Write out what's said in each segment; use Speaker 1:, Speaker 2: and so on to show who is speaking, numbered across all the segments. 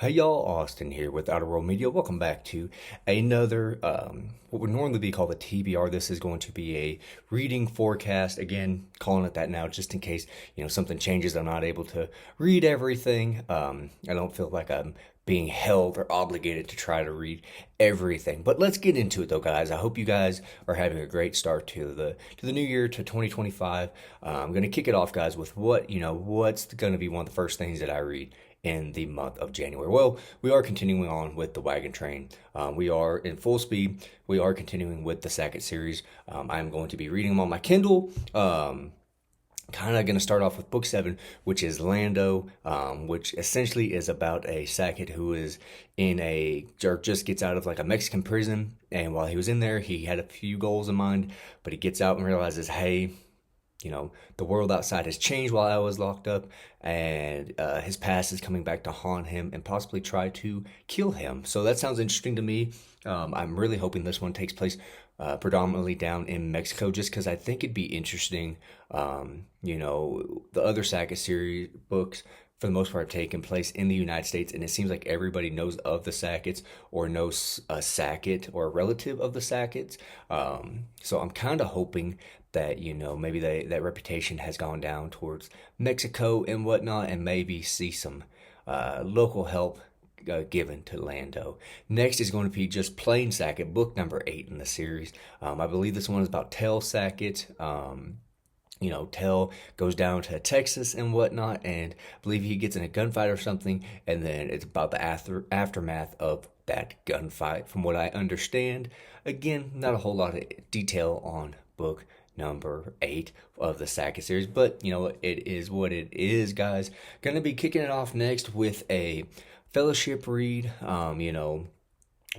Speaker 1: Hey y'all, Austin here with Outer World Media. Welcome back to another, what would normally be called a TBR. This is going to be a reading forecast. Again, calling it that now just in case, something changes. I'm not able to read everything. I don't feel like I'm being held or obligated to try to read everything. But let's get into it though, guys. I hope you guys are having a great start to the new year, to 2025. I'm going to kick it off, guys, with what's going to be one of the first things that I read in the month of January. Well, we are continuing on with the Wagon Train. We are in full speed. We are continuing with the Sackett series. I'm going to be reading them on my Kindle. Kind of going to start off with book 7, which is Lando, which essentially is about a Sackett who is or just gets out of like a Mexican prison. And while he was in there, he had a few goals in mind, but he gets out and realizes, hey, the world outside has changed while I was locked up, and his past is coming back to haunt him and possibly try to kill him. So that sounds interesting to me. I'm really hoping this one takes place predominantly down in Mexico, just because I think it'd be interesting. The other Saga series books, for the most part, have taken place in the United States, and it seems like everybody knows of the Sacketts or knows a Sackett or a relative of the Sacketts. So I'm kind of hoping that maybe that reputation has gone down towards Mexico and whatnot, and maybe see some local help given to Lando. Next is going to be just plain Sackett, book number 8 in the series. I believe this one is about Tell Sackett. Tell goes down to Texas and whatnot, and I believe he gets in a gunfight or something, and then it's about the aftermath of that gunfight, from what I understand. Again, not a whole lot of detail on book number 8 of the Sackett series, but it is what it is, guys. Gonna be kicking it off next with a fellowship read.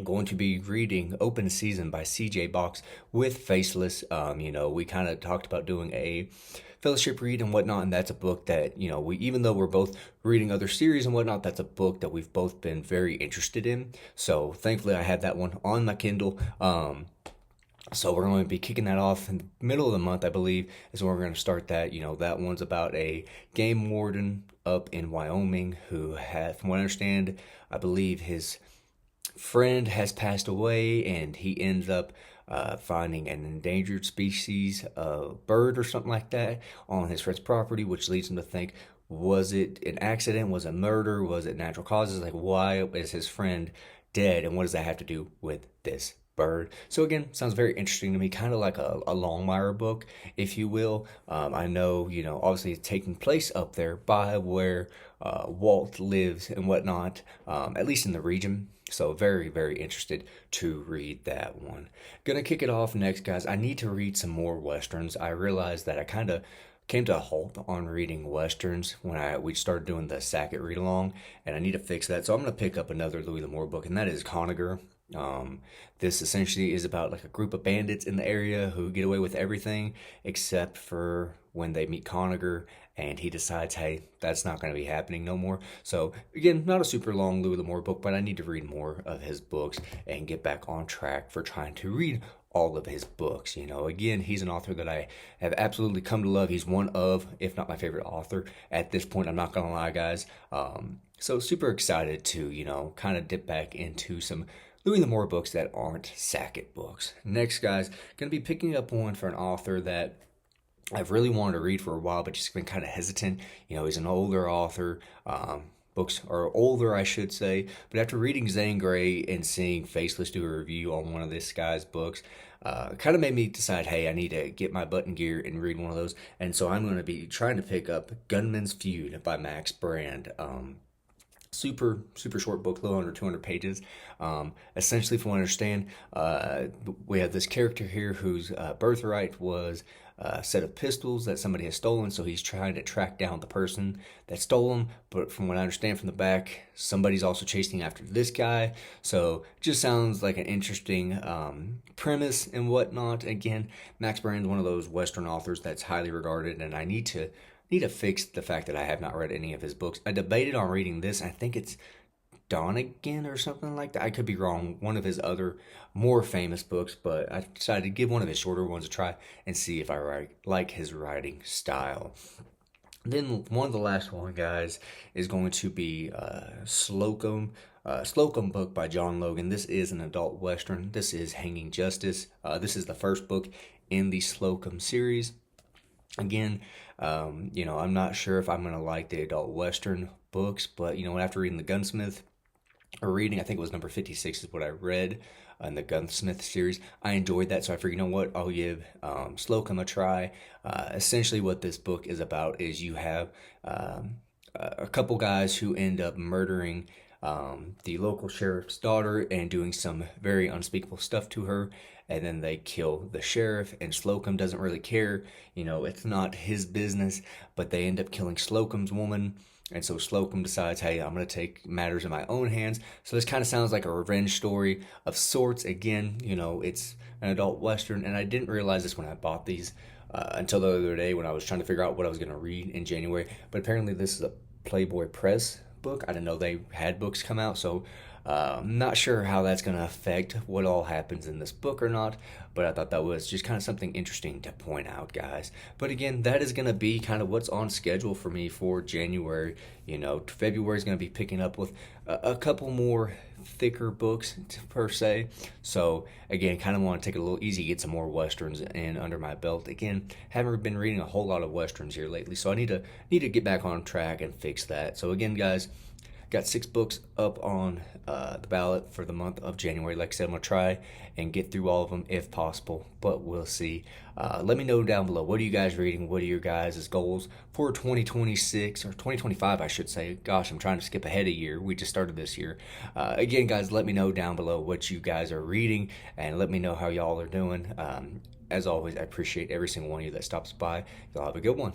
Speaker 1: Going to be reading Open Season by CJ Box with Faceless. We kind of talked about doing a fellowship read and whatnot, and that's a book that, even though we're both reading other series and whatnot, that's a book that we've both been very interested in. So thankfully I had that one on my Kindle. So we're going to be kicking that off in the middle of the month, I believe, is when we're going to start that. That one's about a game warden up in Wyoming who from what I understand, I believe his friend has passed away, and he ends up finding an endangered species of bird or something like that on his friend's property, which leads him to think, was it an accident? Was it murder? Was it natural causes? Like, why is his friend dead, and what does that have to do with this bird? So again, sounds very interesting to me, kind of like a Longmire book, if you will. I know, obviously it's taking place up there by where Walt lives and whatnot, at least in the region. So very, very interested to read that one. Gonna kick it off next, guys. I need to read some more Westerns. I realized that I kind of came to a halt on reading Westerns when we started doing the Sackett read along, and I need to fix that. So I'm gonna pick up another Louis L'Amour book, and that is Conager. This essentially is about like a group of bandits in the area who get away with everything except for when they meet Conager, and he decides, hey, that's not going to be happening no more. So again, not a super long Louis L'Amour book, but I need to read more of his books and get back on track for trying to read all of his books. Again, he's an author that I have absolutely come to love. He's one of, if not my favorite author at this point. I'm not gonna lie, guys. So super excited to kind of dip back into some Louis L'Amour books that aren't Sackett books. Next, guys, gonna be picking up one for an author that I've really wanted to read for a while, but just been kind of hesitant. He's an older author. Books are older, I should say. But after reading Zane Grey and seeing Faceless do a review on one of this guy's books, kind of made me decide, hey, I need to get my butt in gear and read one of those. And so I'm going to be trying to pick up Gunman's Feud by Max Brand. Super short book, a little under 200 pages. Essentially, from what I understand, we have this character here whose birthright was a set of pistols that somebody has stolen, so he's trying to track down the person that stole them. But from what I understand from the back, somebody's also chasing after this guy. So it just sounds like an interesting premise and whatnot. Again, Max Brand is one of those Western authors that's highly regarded, and I need to fix the fact that I have not read any of his books. I debated on reading this. I think it's Donegan or something like that. I could be wrong. One of his other more famous books, but I decided to give one of his shorter ones a try and see if I like his writing style. Then one of the last one, guys, is going to be Slocum. Slocum book by John Logan. This is an adult western. This is Hanging Justice. This is the first book in the Slocum series. Again, I'm not sure if I'm gonna like the adult western books, but after reading The Gunsmith, I think it was number 56 is what I read in the Gunsmith series. I enjoyed that, so I figured, what, I'll give Slocum a try. Essentially, what this book is about is you have a couple guys who end up murdering the local sheriff's daughter and doing some very unspeakable stuff to her. And then they kill the sheriff, and Slocum doesn't really care. It's not his business, but they end up killing Slocum's woman. And so Slocum decides, hey, I'm going to take matters in my own hands. So this kind of sounds like a revenge story of sorts. Again, it's an adult Western, and I didn't realize this when I bought these until the other day when I was trying to figure out what I was going to read in January. But apparently this is a Playboy Press book. I didn't know they had books come out, so I'm not sure how that's going to affect what all happens in this book or not, but I thought that was just kind of something interesting to point out, guys. But again, that is going to be kind of what's on schedule for me for January. February is going to be picking up with a couple more thicker books per se. So again, kind of want to take it a little easy, get some more westerns in under my belt. Again, haven't been reading a whole lot of westerns here lately, so I need to get back on track and fix that. So again, guys, got 6 books up on the ballot for the month of January. Like I said, I'm going to try and get through all of them if possible, but we'll see. Let me know down below. What are you guys reading? What are your guys' goals for 2026 or 2025, I should say? Gosh, I'm trying to skip ahead a year. We just started this year. Again, guys, let me know down below what you guys are reading, and let me know how y'all are doing. As always, I appreciate every single one of you that stops by. Y'all have a good one.